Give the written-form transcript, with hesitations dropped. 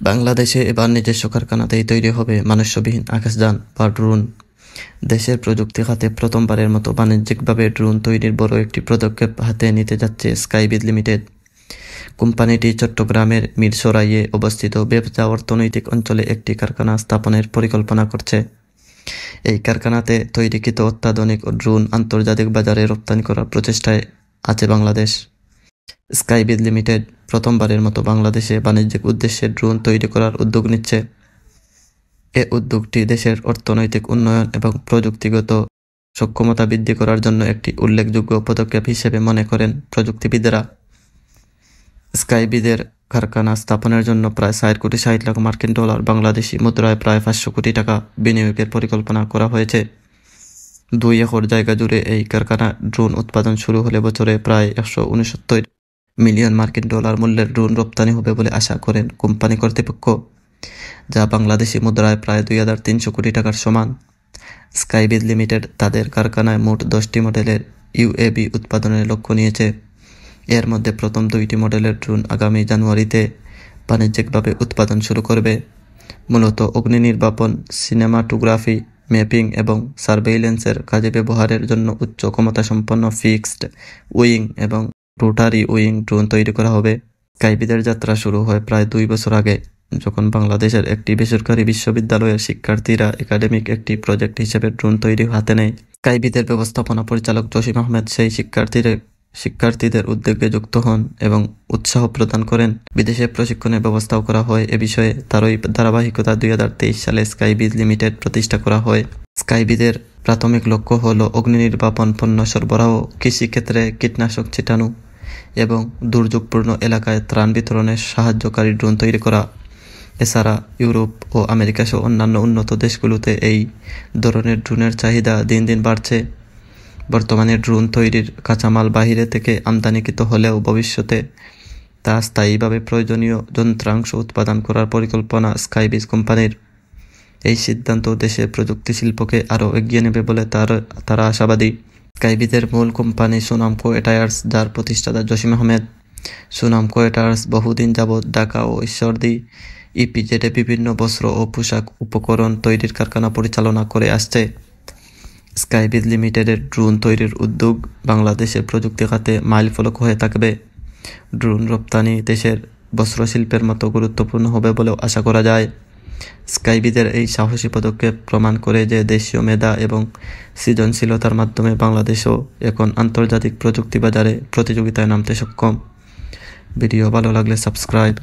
বাংলাদেশে এবার নিজস্ব কারখানাতেই তৈরি হবে মানুষ্যবিহীন আকাশযান বা ড্রোন। দেশের প্রযুক্তি খাতে প্রথমবারের মতো বাণিজ্যিকভাবে ড্রোন তৈরির বড় একটি পদক্ষেপ হাতে নিতে যাচ্ছে স্কাইবিজ লিমিটেড। কোম্পানিটি চট্টগ্রামের মিরসরাইয়ে অবস্থিত ব্যবসা অর্থনৈতিক অঞ্চলে একটি কারখানা স্থাপনের পরিকল্পনা করছে। এই কারখানাতে তৈরিকৃত অত্যাধুনিক ড্রোন আন্তর্জাতিক বাজারে রপ্তানি করার প্রচেষ্টায় আছে বাংলাদেশ। স্কাইবিজ লিমিটেড প্রথমবারের মতো বাংলাদেশে বাণিজ্যিক উদ্দেশ্যে ড্রোন তৈরি করার উদ্যোগ নিচ্ছে। এ উদ্যোগটি দেশের অর্থনৈতিক উন্নয়ন এবং প্রযুক্তিগত সক্ষমতা বৃদ্ধি করার জন্য একটি উল্লেখযোগ্য পদক্ষেপ হিসেবে মনে করেন প্রযুক্তিবিদেরা। স্কাইবিজের কারখানা স্থাপনের জন্য প্রায় 4,60,00,000 মার্কিন ডলার বাংলাদেশি মুদ্রায় প্রায় 500 কোটি টাকা বিনিয়োগের পরিকল্পনা করা হয়েছে। 2 একর জায়গা জুড়ে এই কারখানা ড্রোন উৎপাদন শুরু হলে বছরে প্রায় 169 মিলিয়ন মার্কিন ডলার মূল্যের ড্রোন রপ্তানি হবে বলে আশা করেন কোম্পানি কর্তৃপক্ষ, যা বাংলাদেশি মুদ্রায় প্রায় 2,300 কোটি টাকার সমান। স্কাইবিজ লিমিটেড তাদের কারখানায় মোট 10টি মডেলের ইউএভি উৎপাদনের লক্ষ্য নিয়েছে। এর মধ্যে প্রথম 2টি মডেলের ড্রোন আগামী জানুয়ারিতে বাণিজ্যিকভাবে উৎপাদন শুরু করবে। মূলত অগ্নি নির্বাপন, সিনেমাটোগ্রাফি, ম্যাপিং এবং সার্ভেইলেন্সের কাজে ব্যবহারের জন্য উচ্চ ক্ষমতাসম্পন্ন ফিক্সড উইং এবং রোটারি উইং ড্রোন তৈরি করা হবে। স্কাইবিজের যাত্রা শুরু হয় প্রায় 2 বছর আগে, যখন বাংলাদেশের একটি বেসরকারি বিশ্ববিদ্যালয়ের শিক্ষার্থীরা একাডেমিক একটি প্রজেক্ট হিসেবে ড্রোন তৈরি হাতে নেয়। স্কাইবিজের ব্যবস্থাপনা পরিচালক জসিম আহমেদ সেই শিক্ষার্থীদের উদ্যোগে যুক্ত হন এবং উৎসাহ প্রদান করেন। বিদেশে প্রশিক্ষণের ব্যবস্থাও করা হয়। এ বিষয়ে তারই ধারাবাহিকতা 2023 সালে স্কাইবিজ লিমিটেড প্রতিষ্ঠা করা হয়। স্কাইবিজের প্রাথমিক লক্ষ্য হল অগ্নি নির্বাপন পণ্য সরবরাহ, কৃষিক্ষেত্রে কীটনাশক ছিটানো এবং দুর্যোগপূর্ণ এলাকায় ত্রাণ বিতরণে সাহায্যকারী ড্রোন তৈরি করা। এছাড়া ইউরোপ ও আমেরিকা সহ অন্যান্য উন্নত দেশগুলোতে এই ধরনের ড্রোনের চাহিদা দিন দিন বাড়ছে। বর্তমানে ড্রোন তৈরির কাঁচামাল বাহিরে থেকে আমদানিকৃত হলেও ভবিষ্যতে তা স্থায়ীভাবে প্রয়োজনীয় যন্ত্রাংশ উৎপাদন করার পরিকল্পনা স্কাইবিজ কোম্পানির। এই সিদ্ধান্ত দেশের প্রযুক্তি শিল্পকে আরও এগিয়ে নেবে বলে তারা আশাবাদী। স্কাইবিজের মূল কোম্পানি সুনামকো টায়ার্স, যার প্রতিষ্ঠাতা জসিম আহমেদ। সুনামকো টায়ার্স বহুদিন যাবৎ ঢাকা ও ঈশ্বরদী ইপিজেডে বিভিন্ন বস্ত্র ও পোশাক উপকরণ তৈরির কারখানা পরিচালনা করে আসছে। স্কাইবিজ লিমিটেডের ড্রোন তৈরির উদ্যোগ বাংলাদেশের প্রযুক্তি খাতে মাইলফলক হয়ে থাকবে। ড্রোন রপ্তানি দেশের বস্ত্রশিল্পের মতো গুরুত্বপূর্ণ হবে বলেও আশা করা যায়। স্কাইবিজের এই সাহসী পদক্ষেপ প্রমাণ করে যে দেশীয় মেধা এবং সৃজনশীলতার মাধ্যমে বাংলাদেশও এখন আন্তর্জাতিক প্রযুক্তি বাজারে প্রতিযোগিতায় নামতে সক্ষম। ভিডিও ভালো লাগলে সাবস্ক্রাইব।